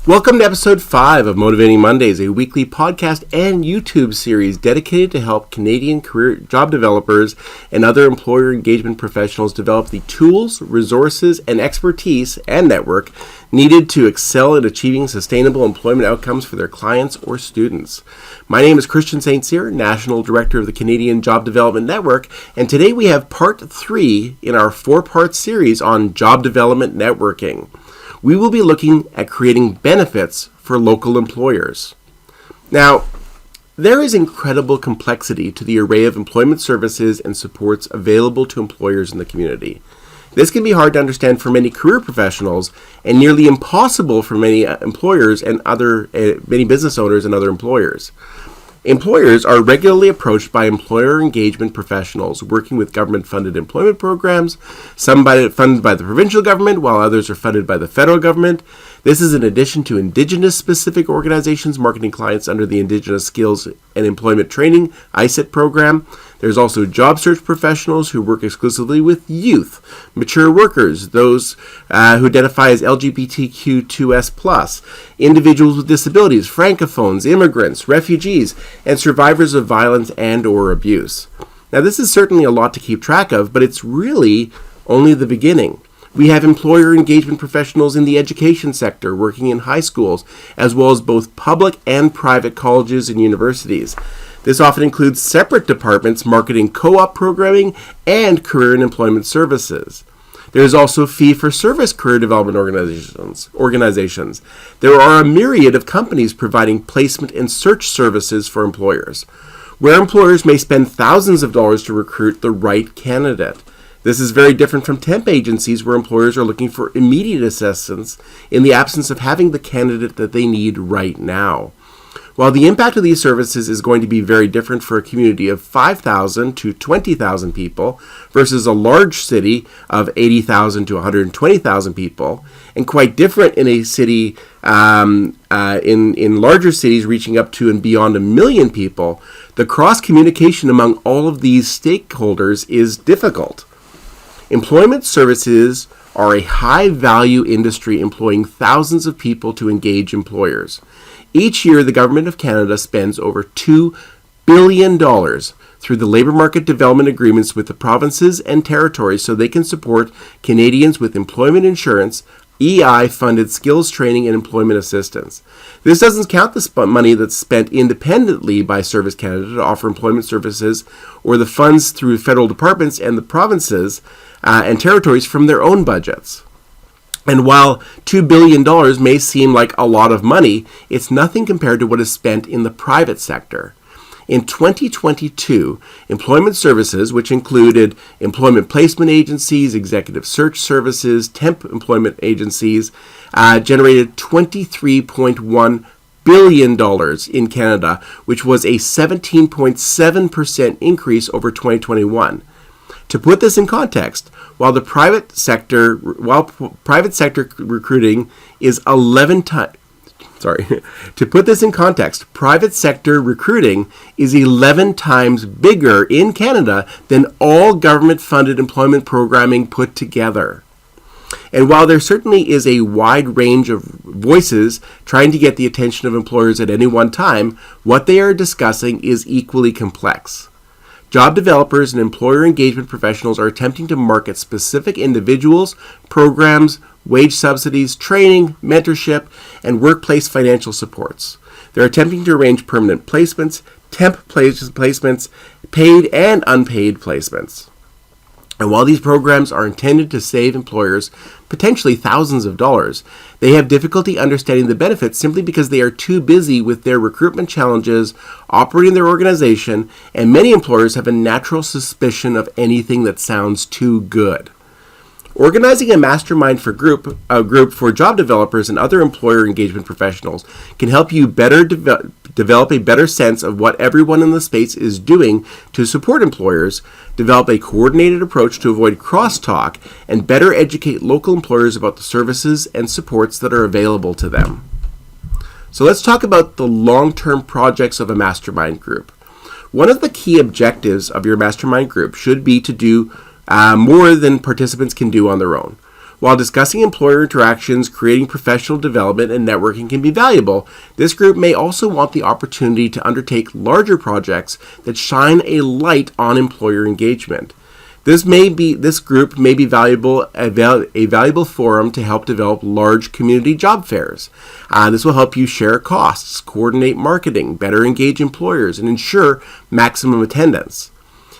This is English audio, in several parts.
Welcome to episode 5 of Motivating Mondays, a weekly podcast and YouTube series dedicated to help Canadian career job developers and other employer engagement professionals develop the tools, resources, and expertise and network needed to excel in achieving sustainable employment outcomes for their clients or students. My name is Christian St. Cyr, National Director of the Canadian Job Development Network, and today we have part 3 in our 4-part series on job development networking. We will be looking at creating benefits for local employers. Now, there is incredible complexity to the array of employment services and supports available to employers in the community. This can be hard to understand for many career professionals and nearly impossible for many employers and many business owners and other employers. Employers are regularly approached by employer engagement professionals working with government-funded employment programs, some funded by the provincial government, while others are funded by the federal government. This is in addition to Indigenous-specific organizations marketing clients under the Indigenous Skills and Employment Training (ISET) program. There's also job search professionals who work exclusively with youth, mature workers, those who identify as LGBTQ2S+, individuals with disabilities, francophones, immigrants, refugees, and survivors of violence and or abuse. Now, this is certainly a lot to keep track of, but it's really only the beginning. We have employer engagement professionals in the education sector working in high schools, as well as both public and private colleges and universities. This often includes separate departments marketing co-op programming and career and employment services. There is also fee-for-service career development organizations. There are a myriad of companies providing placement and search services for employers, where employers may spend thousands of dollars to recruit the right candidate. This is very different from temp agencies where employers are looking for immediate assistance in the absence of having the candidate that they need right now. While the impact of these services is going to be very different for a community of 5,000 to 20,000 people versus a large city of 80,000 to 120,000 people, and quite different in a city in larger cities reaching up to and beyond 1 million people, the cross-communication among all of these stakeholders is difficult. Employment services are a high-value industry employing thousands of people to engage employers. Each year, the Government of Canada spends over $2 billion through the labour market development agreements with the provinces and territories so they can support Canadians with employment insurance, EI-funded skills training, and employment assistance. This doesn't count the money that's spent independently by Service Canada to offer employment services or the funds through federal departments and the provinces and territories from their own budgets. And while $2 billion may seem like a lot of money, it's nothing compared to what is spent in the private sector. In 2022, employment services, which included employment placement agencies, executive search services, temp employment agencies, generated $23.1 billion in Canada, which was a 17.7% increase over 2021. To put this in context, while private sector recruiting is 11 times bigger in Canada than all government-funded employment programming put together. And while there certainly is a wide range of voices trying to get the attention of employers at any one time, what they are discussing is equally complex. Job developers and employer engagement professionals are attempting to market specific individuals, programs, wage subsidies, training, mentorship, and workplace financial supports. They're attempting to arrange permanent placements, temp placements, paid and unpaid placements. And while these programs are intended to save employers potentially thousands of dollars, they have difficulty understanding the benefits simply because they are too busy with their recruitment challenges, operating their organization, and many employers have a natural suspicion of anything that sounds too good. Organizing a mastermind group for job developers and other employer engagement professionals can help you better develop a better sense of what everyone in the space is doing to support employers, develop a coordinated approach to avoid crosstalk, and better educate local employers about the services and supports that are available to them. So let's talk about the long-term projects of a mastermind group. One of the key objectives of your mastermind group should be to do more than participants can do on their own. While discussing employer interactions, creating professional development, and networking can be valuable, this group may also want the opportunity to undertake larger projects that shine a light on employer engagement. This group may be a valuable forum to help develop large community job fairs. This will help you share costs, coordinate marketing, better engage employers, and ensure maximum attendance.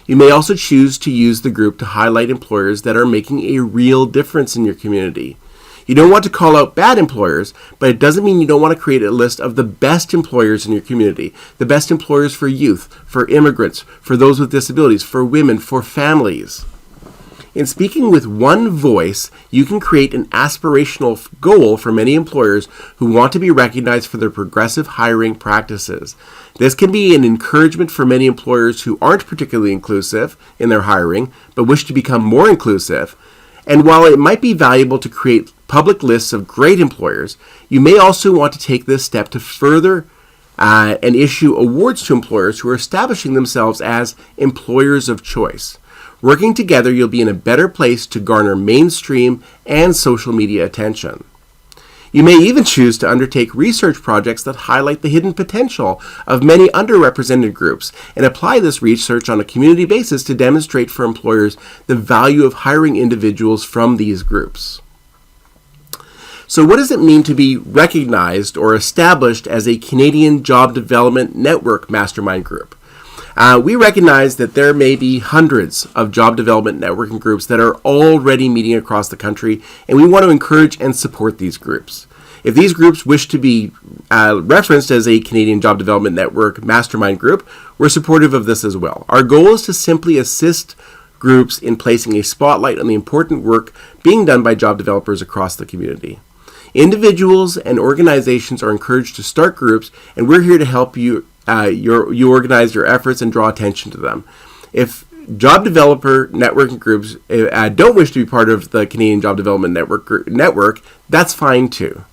You may also choose to use the group to highlight employers that are making a real difference in your community. You don't want to call out bad employers, but it doesn't mean you don't want to create a list of the best employers in your community, the best employers for youth, for immigrants, for those with disabilities, for women, for families. In speaking with one voice, you can create an aspirational goal for many employers who want to be recognized for their progressive hiring practices. This can be an encouragement for many employers who aren't particularly inclusive in their hiring, but wish to become more inclusive. And while it might be valuable to create public lists of great employers, you may also want to take this step to further and issue awards to employers who are establishing themselves as employers of choice. Working together, you'll be in a better place to garner mainstream and social media attention. You may even choose to undertake research projects that highlight the hidden potential of many underrepresented groups and apply this research on a community basis to demonstrate for employers the value of hiring individuals from these groups. So what does it mean to be recognized or established as a Canadian Job Development Network mastermind group? We recognize that there may be hundreds of job development networking groups that are already meeting across the country, and we want to encourage and support these groups. If these groups wish to be referenced as a Canadian Job Development Network mastermind group, we're supportive of this as well. Our goal is to simply assist groups in placing a spotlight on the important work being done by job developers across the community. Individuals and organizations are encouraged to start groups, and we're here to help you you organize your efforts and draw attention to them. If job developer networking groups don't wish to be part of the Canadian Job Development Network, that's fine too.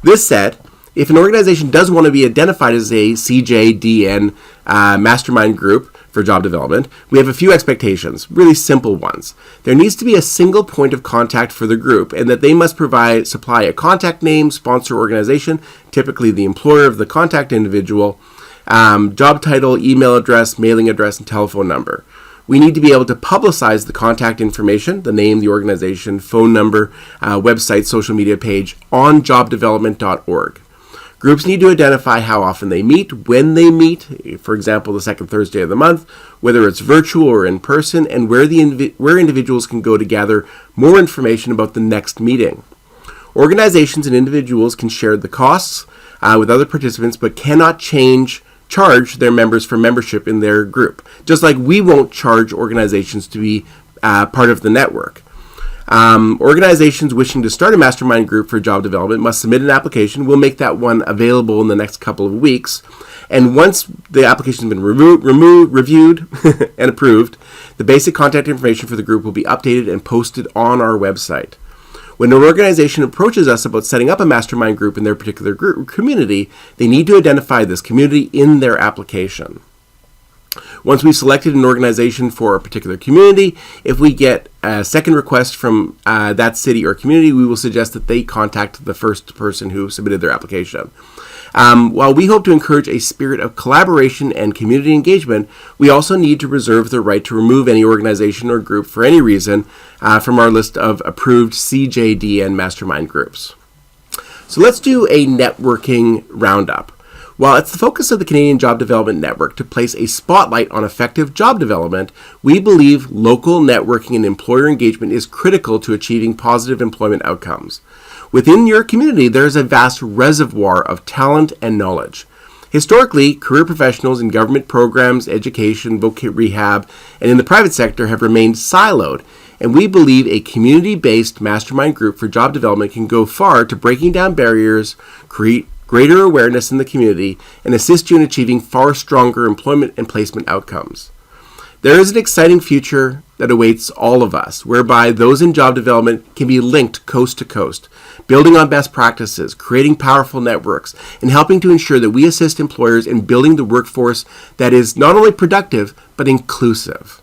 This said, if an organization does want to be identified as a CJDN mastermind group for job development, we have a few expectations, really simple ones. There needs to be a single point of contact for the group, and that they must supply a contact name, sponsor organization, typically the employer of the contact individual, job title, email address, mailing address, and telephone number. We need to be able to publicize the contact information, the name, the organization, phone number, website, social media page on jobdevelopment.org. Groups need to identify how often they meet, when they meet, for example, the second Thursday of the month, whether it's virtual or in person, and where individuals can go to gather more information about the next meeting. Organizations and individuals can share the costs with other participants, but cannot charge their members for membership in their group, just like we won't charge organizations to be part of the network. Organizations wishing to start a mastermind group for job development must submit an application. We'll make that one available in the next couple of weeks. And once the application has been reviewed and approved, the basic contact information for the group will be updated and posted on our website. When an organization approaches us about setting up a mastermind group in their particular community, they need to identify this community in their application. Once we've selected an organization for a particular community, if we get a second request from that city or community, we will suggest that they contact the first person who submitted their application. While we hope to encourage a spirit of collaboration and community engagement, we also need to reserve the right to remove any organization or group for any reason from our list of approved CJDN mastermind groups. So let's do a networking roundup. While it's the focus of the Canadian Job Development Network to place a spotlight on effective job development, we believe local networking and employer engagement is critical to achieving positive employment outcomes. Within your community, there is a vast reservoir of talent and knowledge. Historically, career professionals in government programs, education, rehab, and in the private sector have remained siloed, and we believe a community-based mastermind group for job development can go far to breaking down barriers, create greater awareness in the community, and assist you in achieving far stronger employment and placement outcomes. There is an exciting future that awaits all of us, whereby those in job development can be linked coast to coast, building on best practices, creating powerful networks, and helping to ensure that we assist employers in building the workforce that is not only productive, but inclusive.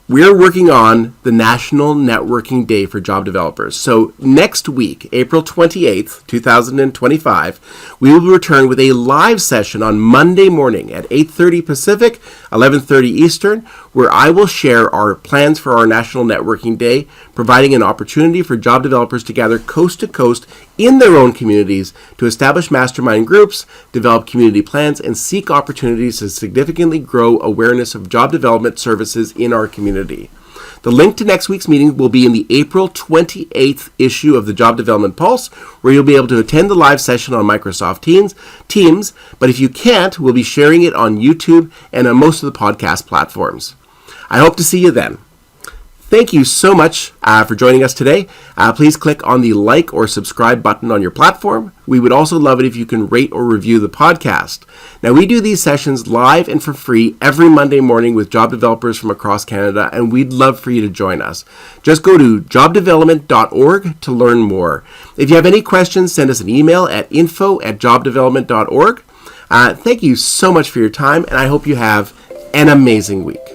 we're working on the National Networking Day for Job Developers. So next week, April 28th, 2025, we will return with a live session on Monday morning at 8:30 Pacific, 11:30 Eastern, where I will share our plans for our National Networking Day, providing an opportunity for job developers to gather coast to coast in their own communities to establish mastermind groups, develop community plans, and seek opportunities to significantly grow awareness of job development services in our community. The link to next week's meeting will be in the April 28th issue of the Job Development Pulse, where you'll be able to attend the live session on Microsoft Teams, but if you can't, we'll be sharing it on YouTube and on most of the podcast platforms. I hope to see you then. Thank you so much for joining us today. Please click on the like or subscribe button on your platform. We would also love it if you can rate or review the podcast. Now, we do these sessions live and for free every Monday morning with job developers from across Canada, and we'd love for you to join us. Just go to jobdevelopment.org to learn more. If you have any questions, send us an email at info@jobdevelopment.org. Thank you so much for your time, and I hope you have an amazing week.